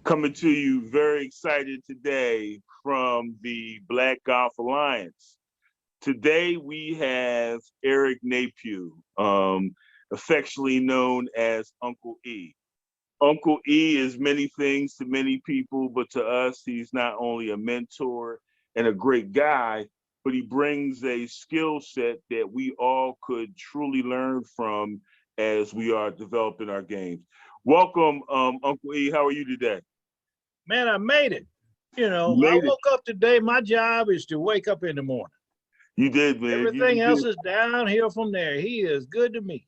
Coming to you very excited today from the Black Golf Alliance. Today we have Eric Napue, affectionately known as Uncle E. Uncle E is many things to many people, but to us, he's not only a mentor and a great guy, but he brings a skill set that we all could truly learn from as we are developing our games. Welcome, Uncle E. How are you today? Man, I made it. You You know, I made it. woke up today. My job is to wake up in the morning. You did, man. Everything You else did. is downhill from there. He is good to me.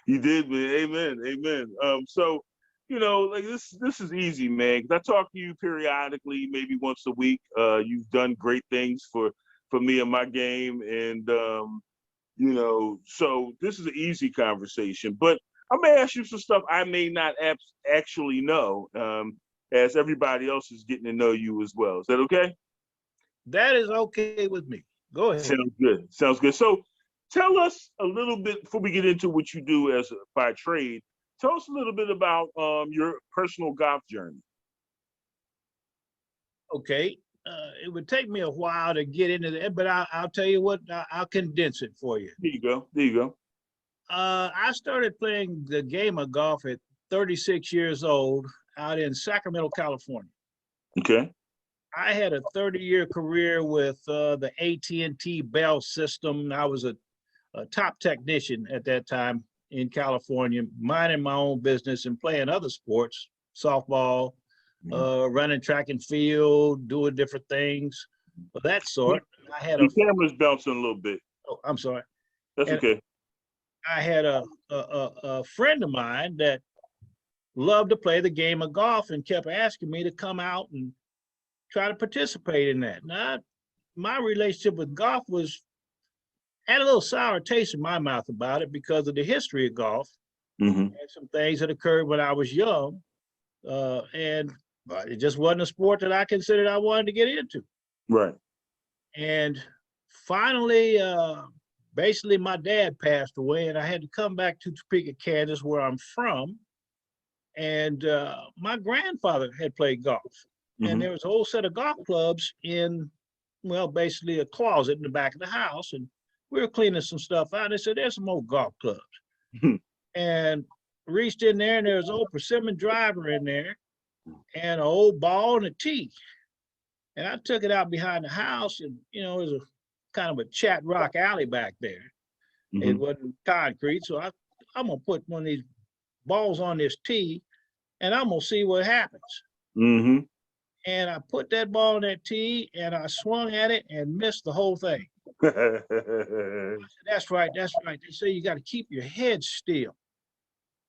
You did, man. Amen. Amen. So, like this is easy, man. 'Cause I talk to you periodically, maybe once a week. You've done great things for me and my game, and so this is an easy conversation. But I may ask you some stuff I may not actually know, as everybody else is getting to know you as well. Is that okay? That is okay with me. Go ahead. Sounds good. Sounds good. So tell us a little bit before we get into what you do by trade. Tell us a little bit about your personal golf journey. Okay. It would take me a while to get into that, but I'll tell you what, I'll condense it for you. There you go. There you go. I started playing the game of golf at 36 years old out in Sacramento, California. Okay. I had a 30-year career with the AT&T Bell system. I was a top technician at that time in California, minding my own business and playing other sports, softball, running track and field, doing different things of that sort. I had The camera's bouncing a little bit. oh, I'm sorry. That's And okay. I had a friend of mine that loved to play the game of golf and kept asking me to come out and try to participate in that. Now, my relationship with golf had a little sour taste in my mouth about it because of the history of golf and some things that occurred when I was young. And it just wasn't a sport that I considered I wanted to get into. Right. And finally, basically, my dad passed away, and I had to come back to Topeka, Kansas, where I'm from. And my grandfather had played golf. And there was a whole set of golf clubs in, well, basically a closet in the back of the house. And we were cleaning some stuff out. And they said, there's some old golf clubs. And reached in there, and there was an old persimmon driver in there and an old ball and a tee. And I took it out behind the house, and, it was a kind of a chat rock alley back there. It wasn't concrete. So I'm going to put one of these balls on this tee, and I'm going to see what happens. And I put that ball in that tee, and I swung at it and missed the whole thing. I said, that's right. That's right. They say you got to keep your head still.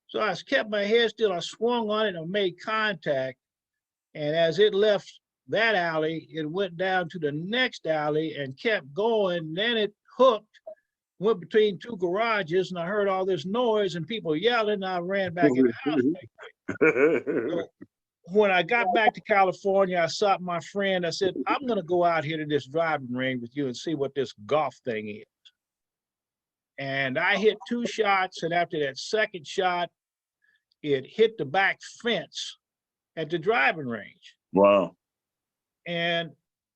So I kept my head still. I swung on it and made contact. And as it left that alley, it went down to the next alley and kept going. Then it hooked, went between two garages, and I heard all this noise and people yelling. And I ran back in the house. So when I got back to California, I sought my friend. I said, I'm going to go out here to this driving range with you and see what this golf thing is. And I hit two shots. And after that second shot, it hit the back fence at the driving range. Wow. And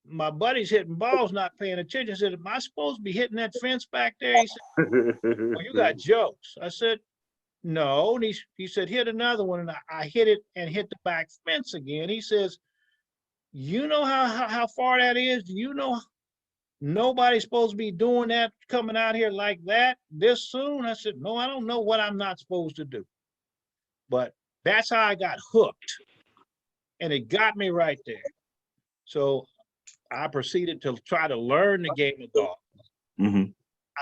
my buddy's hitting balls, not paying attention. I said, am I supposed to be hitting that fence back there? He said, well, you got jokes. I said, no. And he said, hit another one. And I hit it and hit the back fence again. He says, you know how far that is? Do you know nobody's supposed to be doing that, coming out here like that this soon? I said, no, I don't know what I'm not supposed to do. But that's how I got hooked. And it got me right there. So I proceeded to try to learn the game of golf.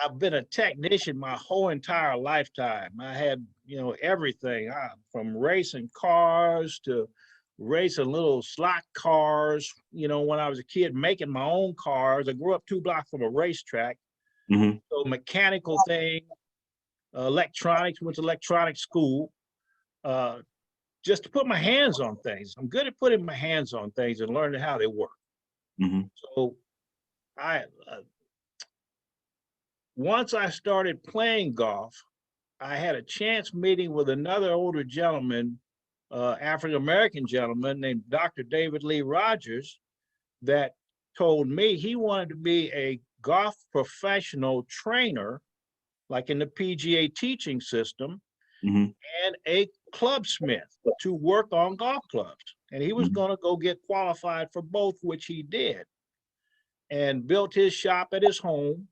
I've been a technician my whole entire lifetime. I had, everything from racing cars to racing little slot cars, when I was a kid, making my own cars. I grew up 2 blocks from a racetrack. So mechanical thing, electronics, went to electronics school, just to put my hands on things. I'm good at putting my hands on things and learning how they work. So once I started playing golf, I had a chance meeting with another older gentleman African-American gentleman named Dr. David Lee Rogers that told me he wanted to be a golf professional trainer, like in the PGA teaching system, Mm-hmm. and a clubsmith to work on golf clubs. And he was Mm-hmm. going to go get qualified for both, which he did, and built his shop at his home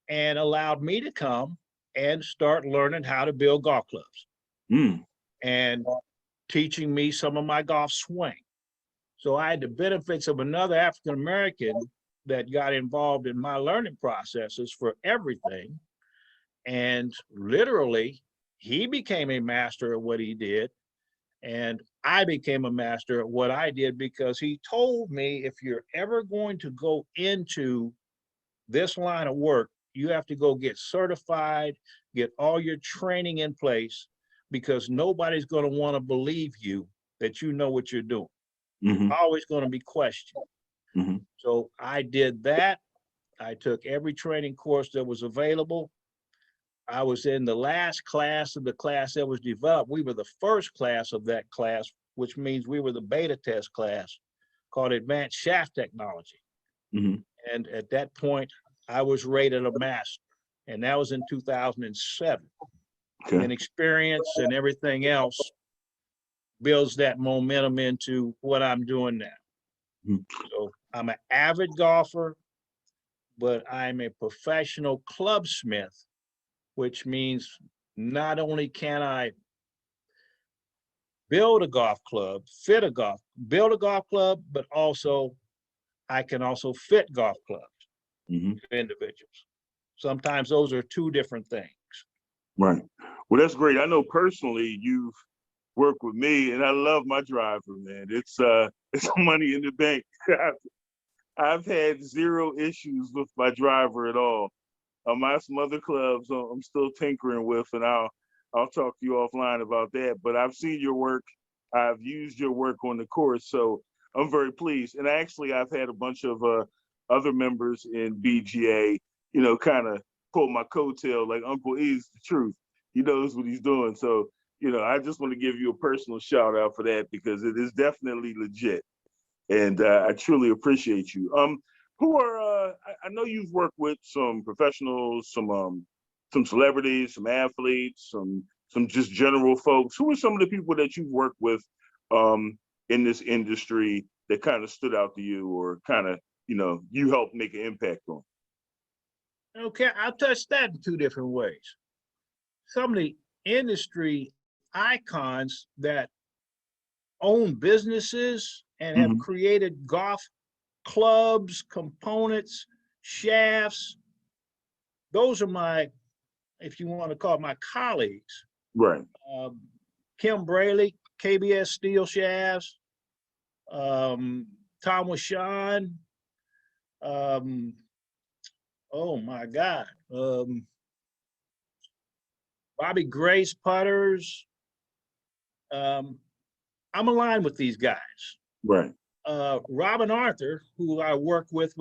and allowed me to come and start learning how to build golf clubs Mm. and teaching me some of my golf swing. So I had the benefits of another African American that got involved in my learning processes for everything. And literally, he became a master at what he did. And I became a master at what I did because he told me, if you're ever going to go into this line of work, you have to go get certified, get all your training in place, because nobody's going to want to believe you that you know what you're doing. Mm-hmm. Always going to be questioned. Mm-hmm. So I did that. I took every training course that was available. I was in the last class of the class that was developed. We were the first class of that class, which means we were the beta test class, called Advanced Shaft Technology. Mm-hmm. And at that point, I was rated a master. And that was in 2007. Okay. And experience and everything else builds that momentum into what I'm doing now. Mhm. So I'm an avid golfer, but I'm a professional clubsmith, which means not only can I build a golf club, build a golf club, but also I can also fit golf clubs Mm-hmm. to individuals. Sometimes those are two different things. Right. Well, that's great. I know personally you've worked with me, and I love my driver, man. It's it's money in the bank. I've had zero issues with my driver at all. I have some other clubs I'm still tinkering with, and I'll talk to you offline about that. But I've seen your work. I've used your work on the course, so I'm very pleased. And actually, I've had a bunch of other members in BGA, kind of pull my coattail, like Uncle E's the truth. He knows what he's doing. So, I just want to give you a personal shout out for that because it is definitely legit. And I truly appreciate you. Who are I know you've worked with some professionals, some celebrities, some athletes, some just general folks. Who are some of the people that you've worked with in this industry that kind of stood out to you, or kind of you helped make an impact on? Okay, I'll touch that in two different ways. Some of the industry icons that own businesses and have Mm-hmm. created golf clubs, components, shafts. Those are my, if you want to call it, my colleagues. Right. Kim Braley, KBS Steel Shafts, Tom Washan, oh my God, Bobby Grace Putters. I'm aligned with these guys. Right. Robin Arthur, who I work with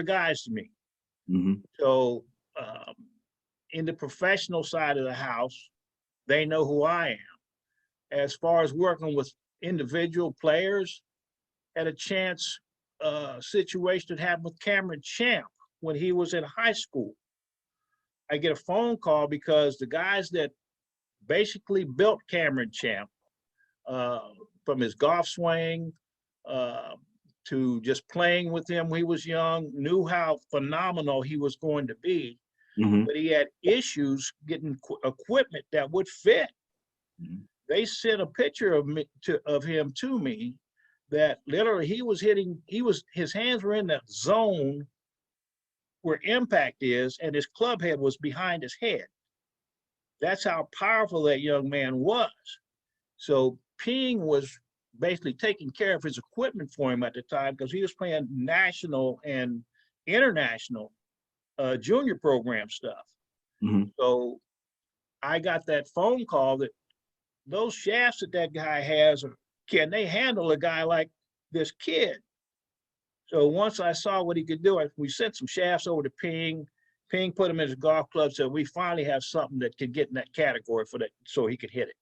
guys to me. Mm-hmm. So in the professional side of the house, they know who I am. As far as working with individual players, had a chance situation that happened with Cameron Champ when he was in high school. I get a phone call because the guys that basically built Cameron Champ, from his golf swing to just playing with him when he was young, knew how phenomenal he was going to be, Mm-hmm. but he had issues getting equipment that would fit. Mm-hmm. They sent a picture of him to me that literally his hands were in that zone where impact is, and his club head was behind his head. That's how powerful that young man was. So Ping was basically taking care of his equipment for him at the time because he was playing national and international junior program stuff. Mm-hmm. So I got that phone call that those shafts that that guy has, can they handle a guy like this kid? So once I saw what he could do, we sent some shafts over to Ping. Ping put him in his golf club, so we finally have something that could get in that category for that, so he could hit it.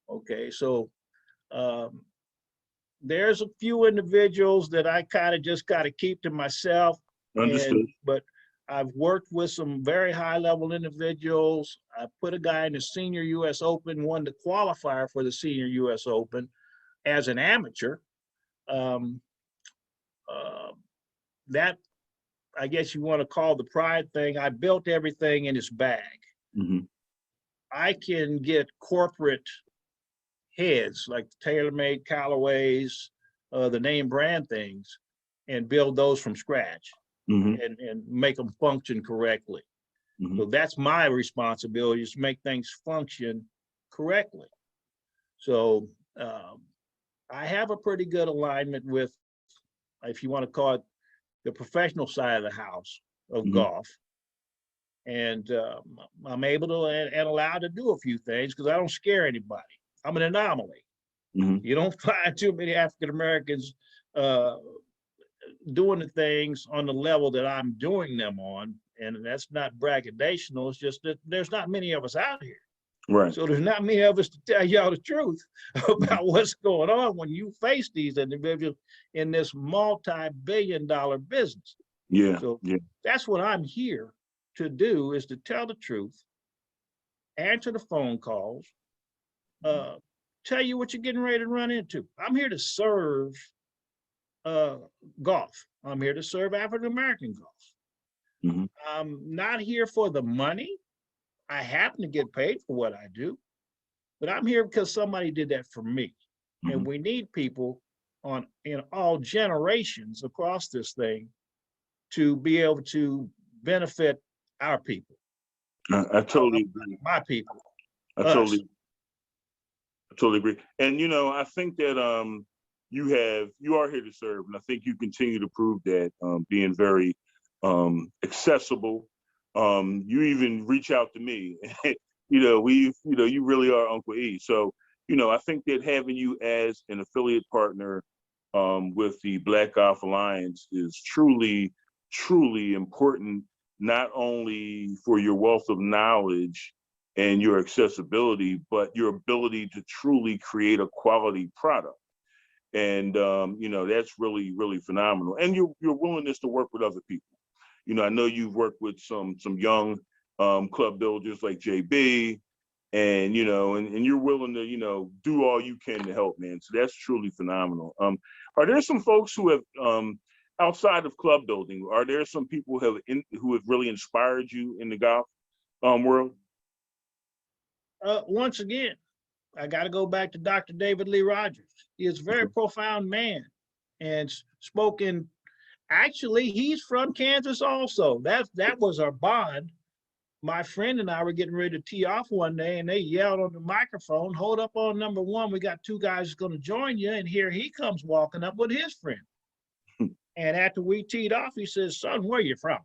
Okay, so um, there's a few individuals that I kind of just got to keep to myself. Understood. But I've worked with some very high level individuals. I put a guy in the senior US Open, won the qualifier for the senior US Open as an amateur. Um, uh, that, I guess you want to call the pride thing. I built everything in his bag. Mm-hmm. I can get corporate heads like TaylorMade, Callaways, the name brand things, and build those from scratch, Mm-hmm. and make them function correctly. Mm-hmm. So that's my responsibility, is to make things function correctly. So I have a pretty good alignment with, if you want to call it, the professional side of the house of Mm-hmm. golf. And I'm able to and allowed to do a few things because I don't scare anybody. I'm an anomaly. Mm-hmm. You don't find too many African Americans doing the things on the level that I'm doing them on. And that's not braggadocial. It's just that there's not many of us out here. Right. So there's not many of us to tell y'all the truth about what's going on when you face these individuals in this multi-billion-dollar business. Yeah. So yeah. that's what I'm here to do, is to tell the truth, answer the phone calls, tell you what you're getting ready to run into. I'm here to serve golf. I'm here to serve African American golf. Mm-hmm. I'm not here for the money. I happen to get paid for what I do, but I'm here because somebody did that for me. Mm-hmm. And we need people in all generations across this thing to be able to benefit our people. I totally agree. My people. I us. totally agree. And I think that you are here to serve, and I think you continue to prove that, being very accessible. You even reach out to me. You really are Uncle E. So I think that having you as an affiliate partner with the Black Golf Alliance is truly, truly important, not only for your wealth of knowledge and your accessibility, but your ability to truly create a quality product. And that's really, really phenomenal. And your willingness to work with other people. I know you've worked with some young club builders like JB, and and you're willing to do all you can to help, man. So that's truly phenomenal. Are there some folks who have outside of club building? Are there some people who have really inspired you in the golf world? Once again, I got to go back to Dr. David Lee Rogers. He is a very profound man, and spoken. Actually, he's from Kansas also. That was our bond. My friend and I were getting ready to tee off one day, and they yelled on the microphone, "Hold up on number one. We got two guys going to join you." And here he comes walking up with his friend. And after we teed off, he says, "Son, where you from?"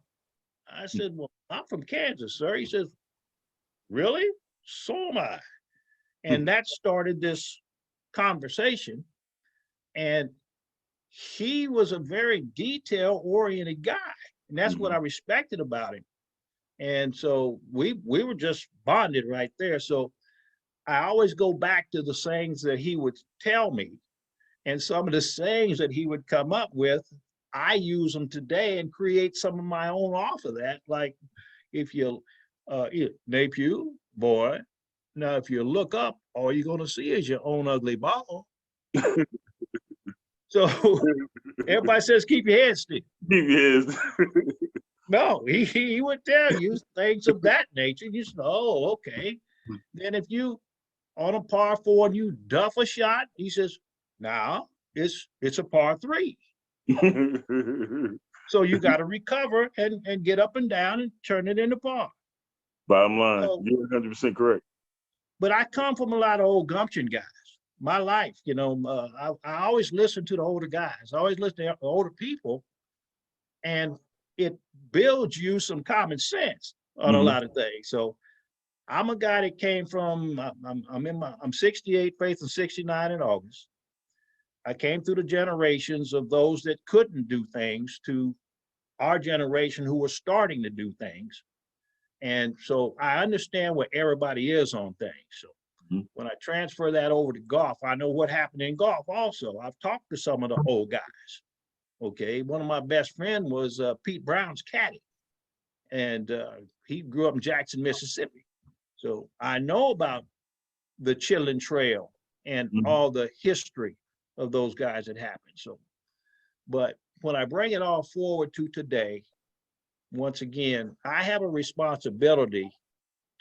I said, "Well, I'm from Kansas, sir." He says, "Really? So am I." And that started this conversation. And he was a very detail-oriented guy. And that's what I respected about him. And so we were just bonded right there. So I always go back to the sayings that he would tell me. And some of the sayings that he would come up with, I use them today and create some of my own off of that. Like, if you, Napue, boy, now if you look up, all you're going to see is your own ugly ball. So everybody says, keep your head still. Keep your head. No, he would tell you things of that nature. You say, oh, okay. Then if you on a par four and you duff a shot, he says, now it's a par three. So you got to recover and get up and down and turn it into par. Bottom line, you're 100% correct. But I come from a lot of old gumption guys. My life, I always listen to the older guys. I always listen to older people, and it builds you some common sense on a lot of things. So I'm a guy that came from, I'm 68, Faith, and 69 in August. I came through the generations of those that couldn't do things to our generation who were starting to do things. And so I understand where everybody is on things. So when I transfer that over to golf, I know what happened in golf also. I've talked to some of the old guys. Okay. One of my best friends was Pete Brown's caddy. And he grew up in Jackson, Mississippi. So I know about the Chitlin Trail and all the history of those guys that happened. So, but when I bring it all forward to today, once again, I have a responsibility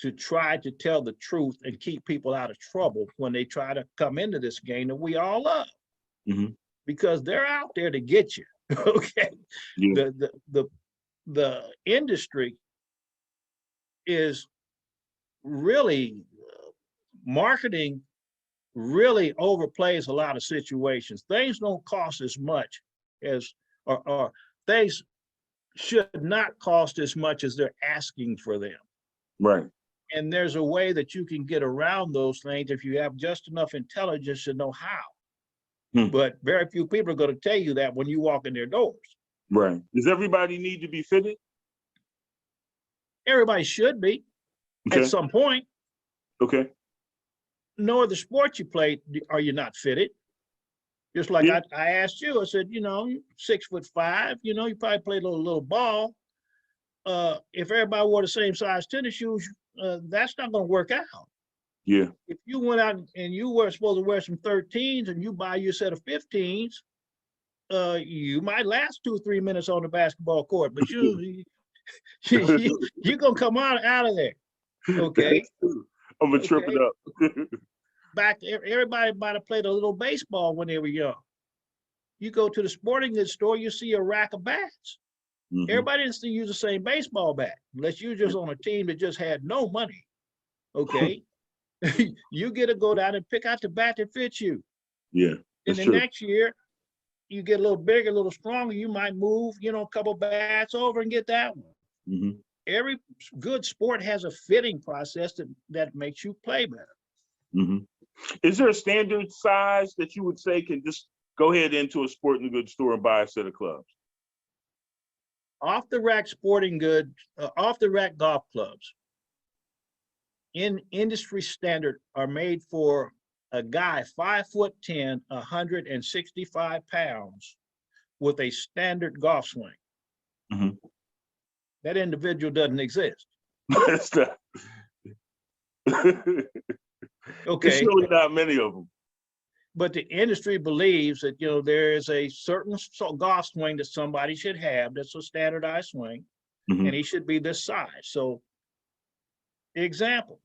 to try to tell the truth and keep people out of trouble when they try to come into this game that we all love, because they're out there to get you. Okay, yeah. The industry is really marketing really overplays a lot of situations. Things don't cost as much as, or things should not cost as much as they're asking for them. Right. And there's a way that you can get around those things if you have just enough intelligence to know how. But very few people are going to tell you that when you walk in their doors. Right. Does everybody need to be fitted? Everybody should be at some point. Okay. No other sport you play are you not fitted. Just like I asked you, I said, 6'5", you probably play a little ball. If everybody wore the same size tennis shoes, that's not going to work out. Yeah. If you went out and you were supposed to wear some 13s and you buy you a set of 15s, you might last 2 or 3 minutes on the basketball court, but you're going to come out of there. Okay. I'm going to trip it up. Back to everybody might have played a little baseball when they were young. You go to the sporting goods store, you see a rack of bats. Everybody didn't use the same baseball bat, unless you're just on a team that just had no money. Okay. You get to go down and pick out the bat that fits you. Yeah. And the next year, you get a little bigger, a little stronger, you might move, a couple bats over and get that one. Every good sport has a fitting process that makes you play better. Is there a standard size that you would say can just go ahead into a sporting goods store and buy a set of clubs? Off the rack golf clubs in industry standard are made for a guy 5'10", 165 pounds with a standard golf swing. That individual doesn't exist. Okay. There's really not many of them. But the industry believes that, there is a certain golf swing that somebody should have that's a standardized swing, and he should be this size. So, example,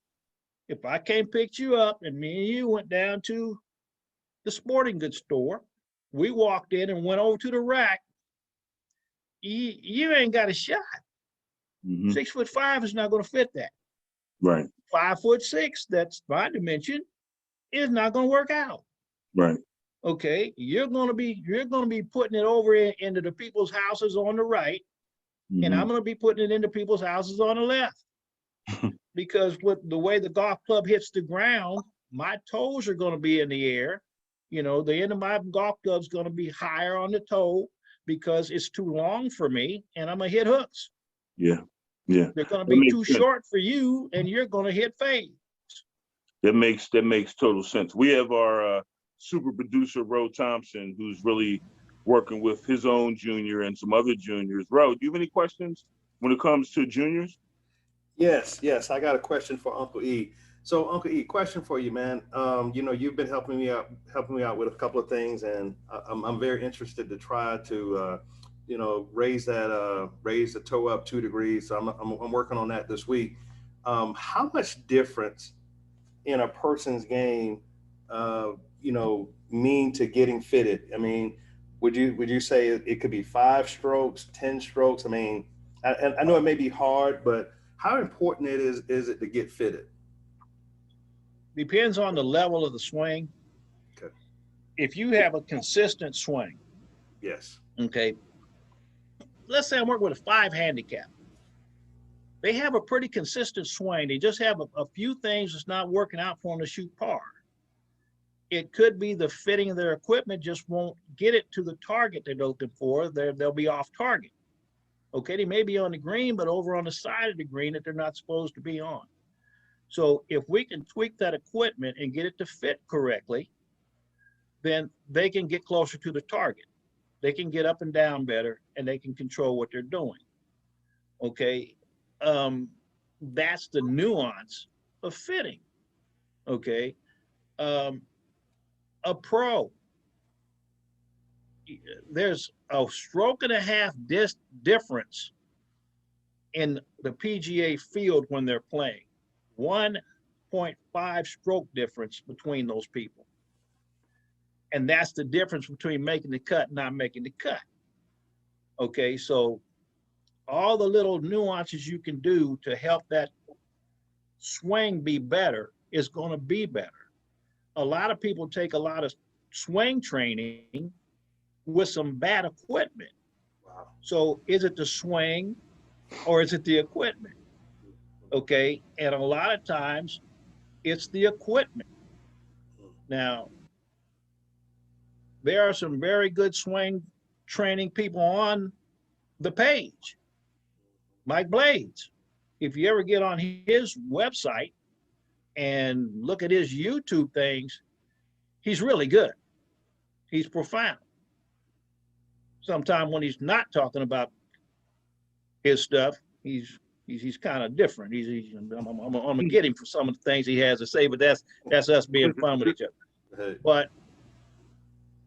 if I came picked you up and me and you went down to the sporting goods store, we walked in and went over to the rack, you ain't got a shot. 6'5" is not going to fit that. Right. 5'6", that's my dimension, is not going to work out. Right. Okay, you're going to be putting it over into the people's houses on the right, and I'm going to be putting it into people's houses on the left. Because with the way the golf club hits the ground, my toes are going to be in the air. The end of my golf club is going to be higher on the toe because it's too long for me, and I'm going to hit hooks. Yeah. Yeah. They're going to be too short for you, and you're going to hit fades. That makes total sense. We have our super producer, Ro Thompson, who's really working with his own junior and some other juniors. Ro, do you have any questions when it comes to juniors? Yes. I got a question for Uncle E. So, Uncle E, question for you, man. You've been helping me out with a couple of things, and I'm very interested to try to, raise the toe up 2 degrees. So I'm working on that this week. How much difference in a person's game, mean to getting fitted? I mean, would you say it could be 5 strokes, 10 strokes? I mean, I know it may be hard, but how important is it to get fitted? Depends on the level of the swing. Okay. If you have a consistent swing. Yes. Okay. Let's say I'm working with a 5 handicap. they have a pretty consistent swing. They just have a few things that's not working out for them to shoot par. It could be the fitting of their equipment just won't get it to the target they're looking for. They'll be off target. Okay, they may be on the green, but over on the side of the green that they're not supposed to be on. So if we can tweak that equipment and get it to fit correctly, then they can get closer to the target. They can get up and down better, and they can control what they're doing. Okay, that's the nuance of fitting. Okay, a pro, there's a stroke and a half difference in the PGA field when they're playing. 1.5 stroke difference between those people. And that's the difference between making the cut and not making the cut. Okay, so all the little nuances you can do to help that swing be better is going to be better. A lot of people take a lot of swing training with some bad equipment. Wow. So is it the swing or is it the equipment? Okay, and a lot of times it's the equipment. Now, there are some very good swing training people on the page. Mike Blades, if you ever get on his website and look at his YouTube things, he's really good. He's profound. Sometimes when he's not talking about his stuff, he's kind of different. I'm gonna get him for some of the things he has to say, but that's us being fun with each other. But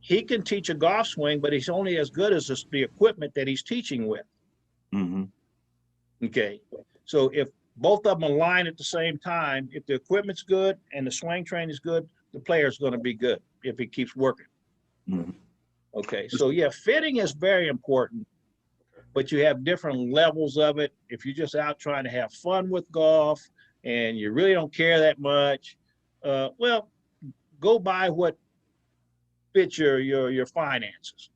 he can teach a golf swing, but he's only as good as the equipment that he's teaching with. Mm-hmm. Okay, so if both of them align at the same time, if the equipment's good and the swing training is good, the player's going to be good if he keeps working. Mm-hmm. Okay, so yeah, fitting is very important, but you have different levels of it. If you're just out trying to have fun with golf and you really don't care that much, well, go buy what fits your finances.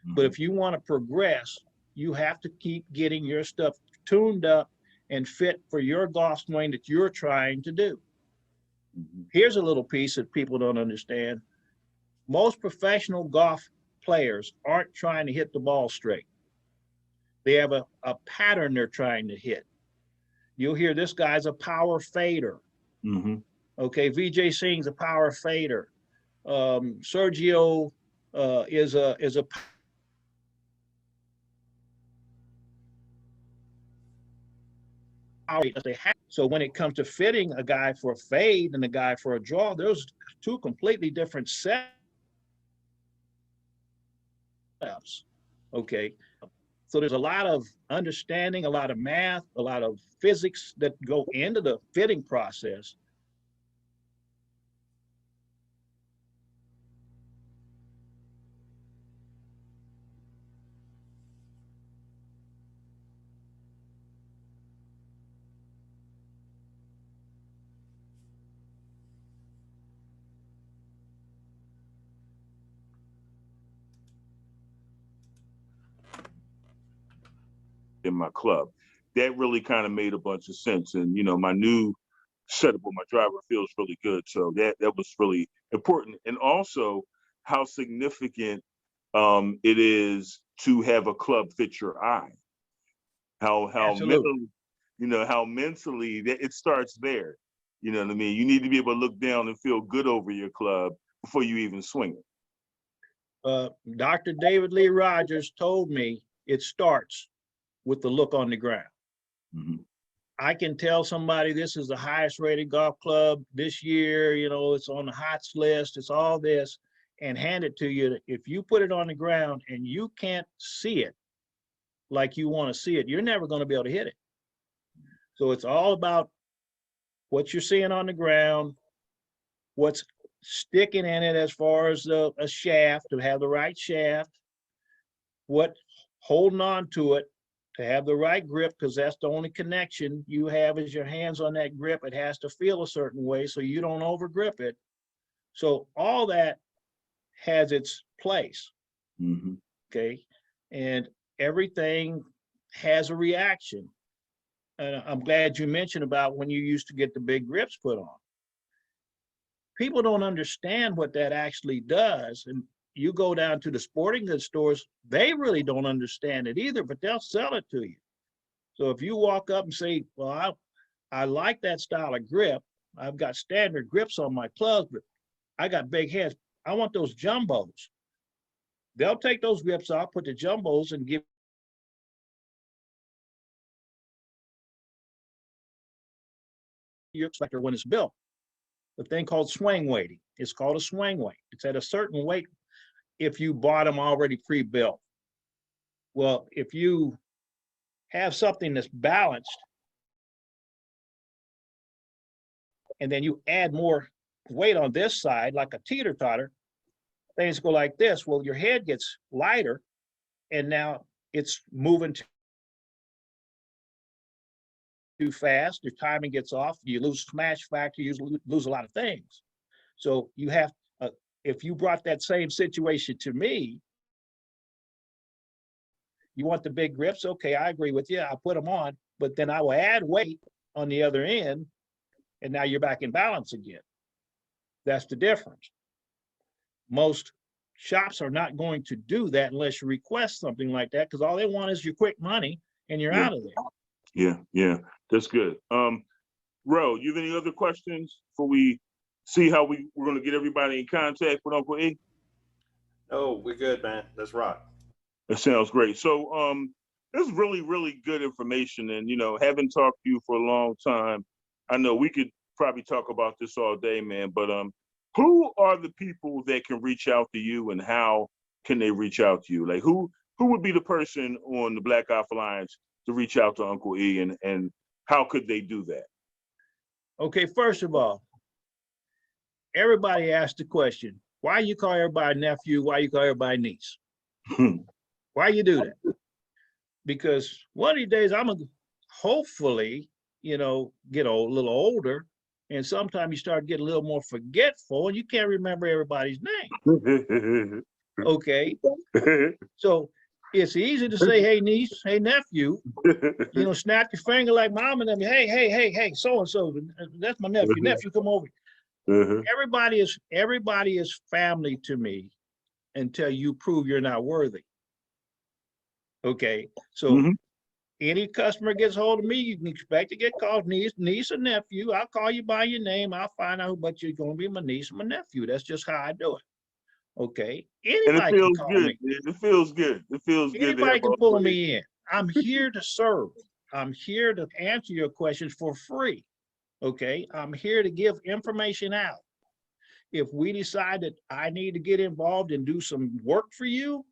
Mm-hmm. But if you want to progress, you have to keep getting your stuff tuned up and fit for your golf swing that you're trying to do. Mm-hmm. Here's a little piece that people don't understand. Most professional golf players aren't trying to hit the ball straight. They have a pattern they're trying to hit. You'll hear this guy's a power fader. Mm-hmm. Okay, Vijay Singh's a power fader. Sergio is a so when it comes to fitting a guy for a fade and a guy for a draw, there's two completely different setups. Okay, so there's a lot of understanding, a lot of math, a lot of physics that go into the fitting process. In my club, that really kind of made a bunch of sense. And my new setup with my driver feels really good, so that was really important. And also how significant it is to have a club fit your eye. How Absolutely. mentally, how mentally that it starts there. You know what I mean? You need to be able to look down and feel good over your club before you even swing it. Dr. David Lee Rogers told me it starts with the look on the ground. Mm-hmm. I can tell somebody this is the highest rated golf club this year, it's on the HOTS list, it's all this, and hand it to you. If you put it on the ground and you can't see it like you want to see it, you're never going to be able to hit it. So it's all about what you're seeing on the ground, what's sticking in it as far as a shaft, to have the right shaft, what holding on to it, to have the right grip, because that's the only connection you have is your hands on that grip. It has to feel a certain way so you don't over grip it. So all that has its place. Okay. And everything has a reaction. I'm glad you mentioned about when you used to get the big grips put on. People don't understand what that actually does. And you go down to the sporting goods stores, they really don't understand it either, but they'll sell it to you. So if you walk up and say, well, I like that style of grip. I've got standard grips on my clubs, but I got big hands. I want those jumbos. They'll take those grips off, put the jumbos, and give your Xcaliber when it's built. The thing called swing weighting. It's called a swing weight. It's at a certain weight if you bought them already pre-built. Well, if you have something that's balanced and then you add more weight on this side, like a teeter-totter, things go like this. Well, your head gets lighter and now it's moving too fast, your timing gets off, you lose smash factor, you lose a lot of things. So you have, if you brought that same situation to me, you want the big grips, okay, I agree with you, I'll put them on, but then I will add weight on the other end, and now you're back in balance again. That's the difference. Most shops are not going to do that unless you request something like that, because all they want is your quick money, and you're out of there. Yeah, that's good. Ro, you have any other questions before we see how we're going to get everybody in contact with Uncle E? Oh, we're good, man. Let's rock. That sounds great. So this is really, really good information. And, you know, having talked to you for a long time, I know we could probably talk about this all day, man, but who are the people that can reach out to you and how can they reach out to you? Like who would be the person on the Black Golf Alliance to reach out to Uncle E, and how could they do that? Okay, first of all, everybody asks the question, why you call everybody nephew? Why you call everybody niece? Why you do that? Because one of these days I'm gonna hopefully, you know, get a little older, and sometimes you start getting a little more forgetful and you can't remember everybody's name. Okay. So it's easy to say, hey niece, hey nephew, you know, snap your finger like mom and them, hey, so-and-so, that's my nephew, nephew, come over. Everybody is family to me until you prove you're not worthy. Okay, so any customer gets hold of me, you can expect to get called niece or nephew. I'll call you by your name. I'll find out, but you're going to be my niece or my nephew. That's just how I do it. Okay, anybody can call me. It feels good. It feels good. Anybody can pull me in. I'm here to serve. I'm here to answer your questions for free. Okay, I'm here to give information out. If we decide that I need to get involved and do some work for you,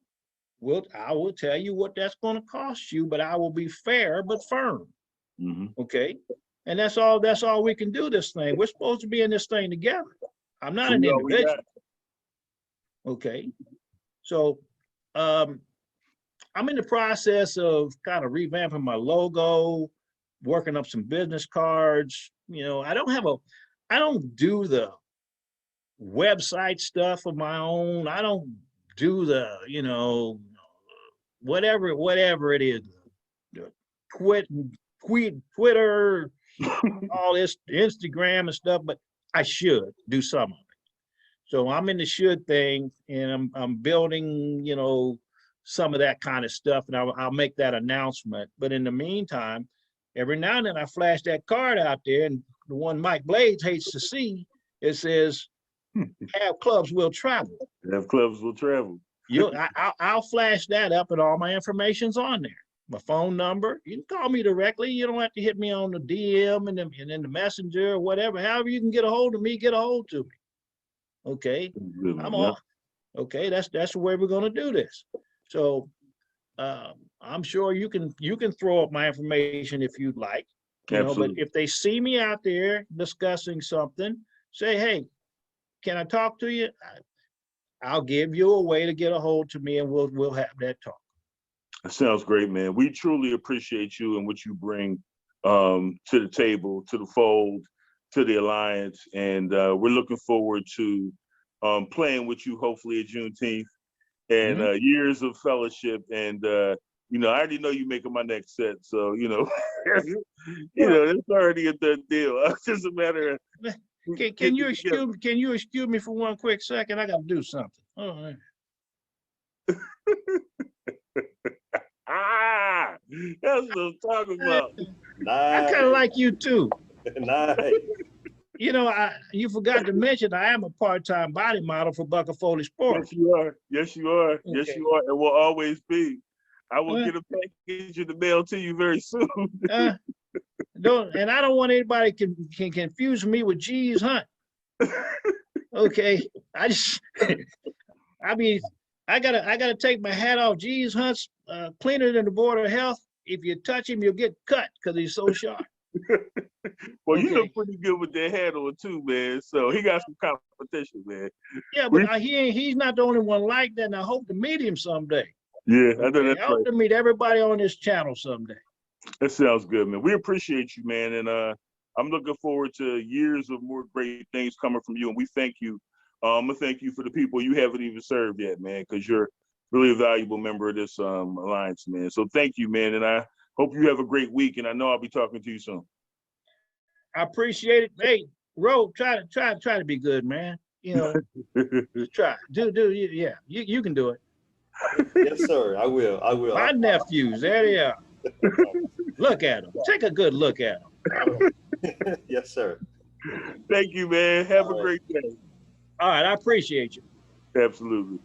I will tell you what that's going to cost you, but I will be fair but firm. Okay, and that's all we can do this thing. We're supposed to be in this thing together. I'm not an individual. Okay, so I'm in the process of kind of revamping my logo, working up some business cards. You know, I don't do the website stuff of my own. I don't do the, you know, whatever it is, Twitter, all this Instagram and stuff, but I should do some of it. So I'm in the should thing, and I'm building, you know, some of that kind of stuff, and I'll make that announcement. But in the meantime, every now and then I flash that card out there, and the one Mike Blades hates to see, it says, have clubs will travel. Have clubs will travel. I'll flash that up, and all my information's on there. My phone number, you can call me directly. You don't have to hit me on the DM and then the messenger or whatever. However you can get a hold of me, get a hold to me. Okay, I'm off. Okay, that's the way we're going to do this. So I'm sure you can throw up my information if you'd like. You know, but if they see me out there discussing something, say, hey, can I talk to you? I'll give you a way to get a hold to me, and we'll have that talk. That sounds great, man. We truly appreciate you and what you bring to the table, to the fold, to the Alliance, and we're looking forward to playing with you hopefully at Juneteenth, and years of fellowship and I already know you making my next set, so it's already a done deal. It's just a matter of Can you excuse me for one quick second? I gotta do something. All right. That's what I'm talking about. I kind of like you too. Nice. You forgot to mention I am a part-time body model for Bucker Foley Sports. Yes, you are. Yes, you are. Okay. Yes, you are, and will always be. I will get a package in the mail to you very soon. I don't want anybody can confuse me with G's Hunt. Okay, I gotta take my hat off. G's Hunt's cleaner than the Board of Health. If you touch him, you'll get cut because he's so sharp. Well, you look pretty good with that hat on too, man. So he got some competition, man. Yeah, but he's not the only one like that, and I hope to meet him someday. Yeah, I know that's I hope to meet everybody on this channel someday. That sounds good, man. We appreciate you, man, and I'm looking forward to years of more great things coming from you, and we thank you. I'm gonna thank you for the people you haven't even served yet, man, because you're really a valuable member of this alliance, man. So thank you, man, and I hope you have a great week, and I know I'll be talking to you soon. I appreciate it. Hey, Ro, try to be good, man. Try. Yeah. You can do it. Yes, sir. I will. My nephews, there they are. Look at them. Take a good look at them. Yes, sir. Thank you, man. Have a great day. All right, I appreciate you. Absolutely.